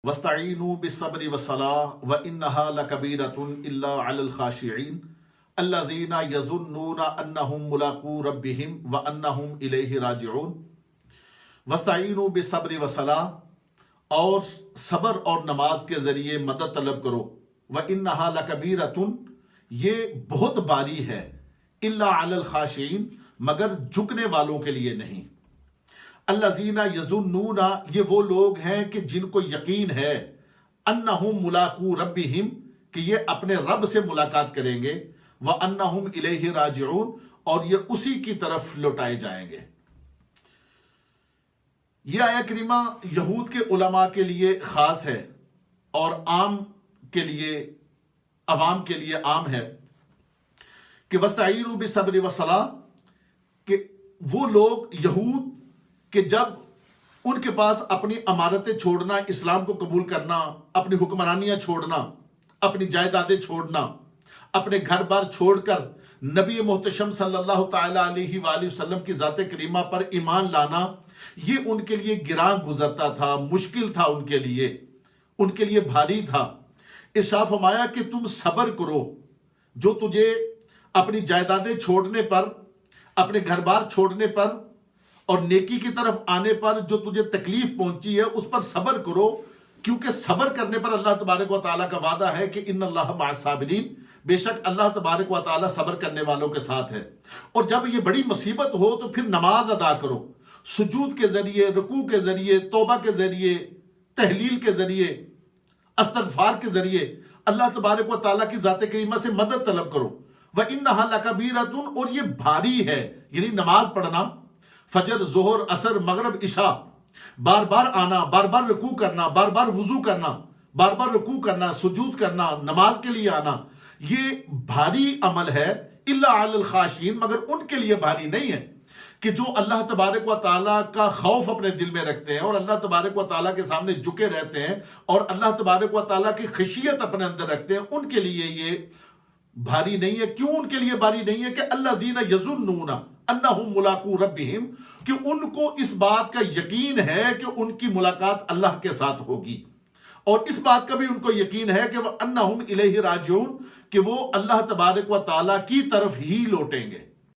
وَاسْتَعِينُوا بِالصَّبْرِ وَالصَّلَاةِ وَإِنَّهَا لَكَبِيرَةٌ إِلَّا عَلَى الْخَاشِعِينَ الَّذِينَ يَظُنُّونَ أَنَّهُمْ مُلَاقُو رَبِّهِمْ وَأَنَّهُمْ إِلَيْهِ رَاجِعُونَ وَاسْتَعِينُوا بِالصَّبْرِ وَالصَّلَاةِ اور صبر اور نماز کے ذریعے مدد طلب کرو وَإِنَّهَا لَكَبِيرَةٌ یہ بہت باری ہے إِلَّا عَلَى الْخَاشِعِينَ مگر جھکنے والوں کے لیے نہیں الذین یظنون یہ وہ لوگ ہیں کہ جن کو یقین ہے انہم ملاقو ربہم کہ یہ اپنے رب سے ملاقات کریں گے وانہم الیہ راجعون اور یہ اسی کی طرف لوٹائے جائیں گے۔ یہ آیہ کریمہ یہود کے علماء کے لیے خاص ہے اور عام کے لیے عوام کے لیے عام ہے کہ وَاسْتَعِينُوا بِالصَّبْرِ وَالصَّلَاةِ کہ وہ لوگ یہود کہ جب ان کے پاس اپنی امارتیں چھوڑنا، اسلام کو قبول کرنا، اپنی حکمرانیاں چھوڑنا، اپنی جائیدادیں چھوڑنا، اپنے گھر بار چھوڑ کر نبی محتشم صلی اللہ تعالی علیہ وآلہ وسلم کی ذات کریمہ پر ایمان لانا، یہ ان کے لیے گراں گزرتا تھا، مشکل تھا، ان کے لیے بھاری تھا۔ ارشاد فرمایا کہ تم صبر کرو، جو تجھے اپنی جائیدادیں چھوڑنے پر، اپنے گھر بار چھوڑنے پر اور نیکی کی طرف آنے پر جو تجھے تکلیف پہنچی ہے اس پر صبر کرو، کیونکہ صبر کرنے پر اللہ تبارک و تعالیٰ کا وعدہ ہے کہ ان اللہ مع الصابرین، بے شک اللہ تبارک و تعالیٰ صبر کرنے والوں کے ساتھ ہے۔ اور جب یہ بڑی مصیبت ہو تو پھر نماز ادا کرو، سجود کے ذریعے، رکوع کے ذریعے، توبہ کے ذریعے، تحلیل کے ذریعے، استغفار کے ذریعے اللہ تبارک و تعالیٰ کی ذات کریمہ سے مدد طلب کرو۔ وَإِنَّهَا لَكَبِيرَةٌ اور یہ بھاری ہے، یعنی نماز پڑھنا، فجر، ظہر، عصر، مغرب، عشاء، بار بار آنا، بار بار رکوع کرنا، بار بار وضو کرنا، بار بار رکوع کرنا، سجود کرنا، نماز کے لیے آنا، یہ بھاری عمل ہے الا علی الخاشعین مگر ان کے لیے بھاری نہیں ہے کہ جو اللہ تبارک و تعالیٰ کا خوف اپنے دل میں رکھتے ہیں اور اللہ تبارک و تعالیٰ کے سامنے جھکے رہتے ہیں اور اللہ تبارک و تعالیٰ کی خشیت اپنے اندر رکھتے ہیں، ان کے لیے یہ بھاری نہیں ہے۔ کیوں ان کے لیے بھاری نہیں ہے؟ کہ الذین یظنون انہم ملاقو ربہم کہ ان کو اس بات کا یقین ہے کہ ان کی ملاقات اللہ کے ساتھ ہوگی، اور اس بات کا بھی ان کو یقین ہے کہ وہ انہم الیہ راجعون کہ وہ اللہ تبارک و تعالیٰ کی طرف ہی لوٹیں گے۔